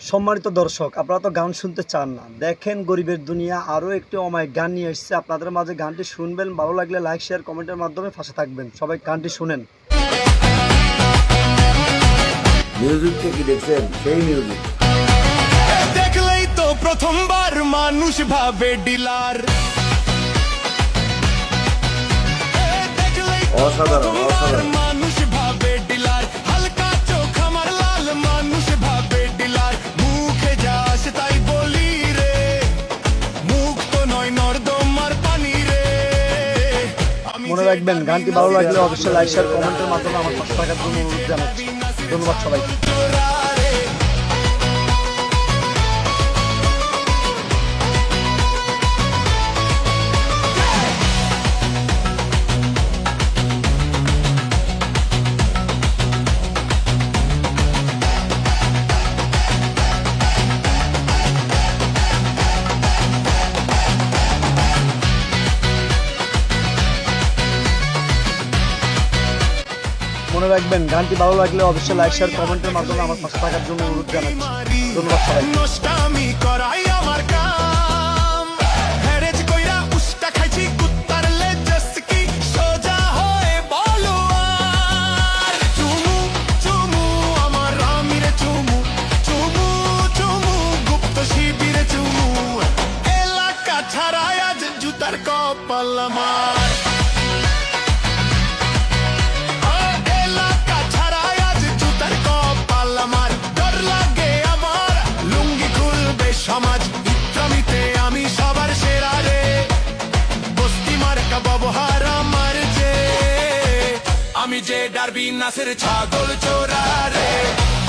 সম্মানিত দর্শক, আপনারা তো গান শুনতে চান না, দেখেন গরিবের দুনিয়া আরও একটি অমায়িক গান নিয়ে এসেছে আপনাদের মাঝে। গানটি শুনবেন, ভালো লাগলে লাইক শেয়ার কমেন্টের মাধ্যমে পাশে থাকবেন। সবাই গানটি শুনেন। মিউজিকটা কি দেখছেন? সেই মিউজিক দেখলেই তো প্রথমবার মানুষ ভাবে ডিলার। অসাধারণ অসাধারণ। মানুষ ভাবে ডিলার, হালকা চোখ আমার লাল, মানুষ ভাবে ডিলার। মুখে যা আসে তাই বলি রে, মুখ তো নয় নর্দমার পানি রে। মনে রাখবেন, গানটি ভালো লাগলে অবশ্যই লাইক শেয়ার কমেন্টের মাধ্যমে আমার পাশে থাকার জন্য অনুরোধ জানাচ্ছি। ধন্যবাদ সবাইকে। মনে রাখবেন, গানটি ভালো লাগলে অবশ্যই লাইক শেয়ার কমেন্টের মাধ্যমে আমার পাশে থাকার জন্য অনুরোধ জানাচ্ছি। ধন্যবাদ সবাইকে। নষ্টামি করাই আমার কাম, হ্যারেজ কইরা উস্তা খাইছি কুত্তার লেজস কি সোজা হয়ে বলো আর। চুমু চুমু আমার রামিরে চুমু, চুমু চুমু গুপ্ত শিবিরে চুমু। এলাকা ছাড়াই আজ জুতার কপাল আমার। সমাজ বিক্রমিতে আমি সবার সেরা রে, বস্তি মার্কা ব্যবহার আমার যে। আমি যে ডারবি নাসের ছাগল চোরা রে,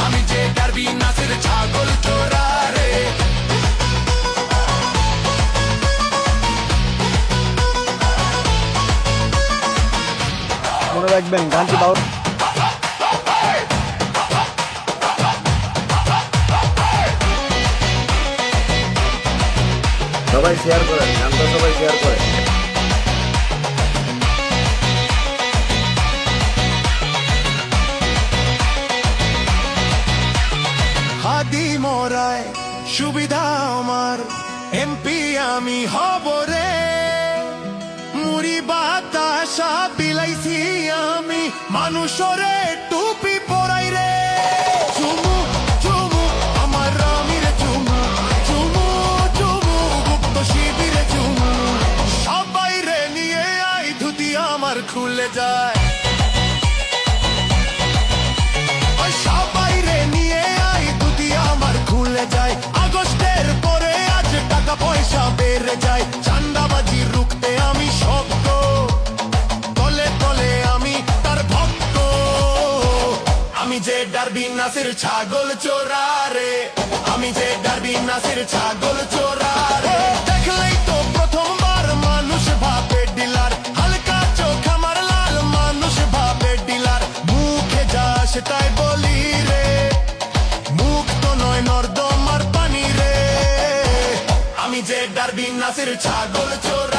আমি যে ডারবি নাসের ছাগল চোরা রে। মনে রাখবেন, গানটি ভালো সবাই শেয়ার করেন, গানটা সবাই শেয়ার করেন। হাদি মোরায় সুবিধা আমার, এমপি আমি হব রে। মুড়ি বাতাসা বিলাইছি আমি, মানুষরে টুপি পরাই রে। চুমু চুমু আমার রামিরে চুমু, চুমু চুমু গুপ্ত শিবিরে চুমু। সবাই রে নিয়ে আই ধুতি আমার খুলে যায়, সবাই রে নিয়ে আই ধুতি আমার খুলে যায়। আগস্টের পরে আজ টাকা পয়সা বেড়ে যায়, চান্দাবাজি রুখতে আমি শক্ত, তলে তলে আমি তার ভক্ত। আমি যে ডারবি নাসের ছাগল চোরা রে, আমি যে ডারবি নাসের ছাগল চোরা রে। দেখলেই তো প্রথমবার মানুষ ভাবে ডিলার, হালকা চোখ আমার লাল, মানুষ ভাবে ডিলার। মুখে যা আসে তাই বলি রে, মুখ তো নয় নর্দমার পানি রে। আমি যে ডারবি নাসের ছাগল চোরা।